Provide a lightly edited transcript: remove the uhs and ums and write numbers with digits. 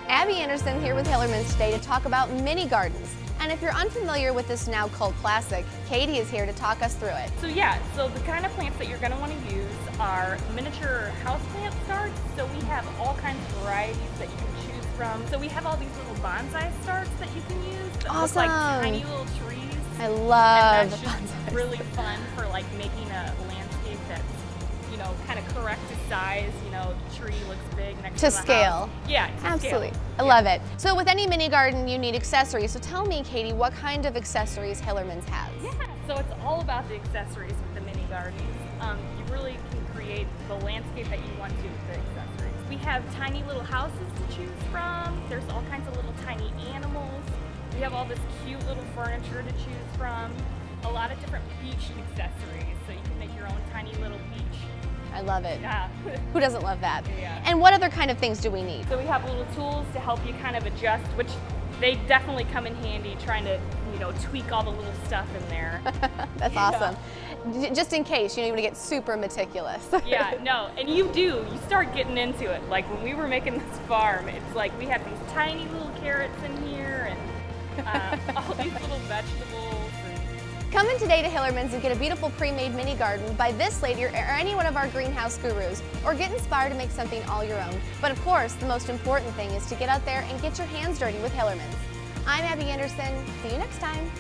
Abby Anderson here with Hillerman's today to talk about mini gardens. And if you're unfamiliar with this now cult classic, Katie is here to talk us through it. So the kind of plants that you're going to want to use are miniature houseplant starts. So we have all kinds of varieties that you can choose from. So we have all these little bonsai starts that you can use that look like tiny little trees. I love and that's just really fun for like making a landscape that's, you know, kind of correct to size. You know, the tree looks big next to the scale. house. Yeah, to Absolutely. scale. I love it. So with any mini garden, you need accessories. So tell me, Katie, what kind of accessories Hillerman's has? Yeah, so it's all about the accessories with the mini gardens. You really can create the landscape that you want to with the accessories. We have tiny little houses to choose from. There's all kinds of little tiny animals. We have all this cute little furniture to choose from. A lot of different beach accessories, so you can make your own tiny little beach. I love it. Yeah. Who doesn't love that? Yeah. And what other kind of things do we need? So we have little tools to help you kind of adjust, which they definitely come in handy trying to, you know, tweak all the little stuff in there. That's awesome. Just in case, you know, you want to get super meticulous. Yeah, no, and you start getting into it. Like when we were making this farm, it's like we have these tiny little carrots in here and all these little vegetables. Come in today to Hillerman's and get a beautiful pre-made mini garden by this lady or any one of our greenhouse gurus, or get inspired to make something all your own. But of course, the most important thing is to get out there and get your hands dirty with Hillerman's. I'm Abby Anderson. See you next time.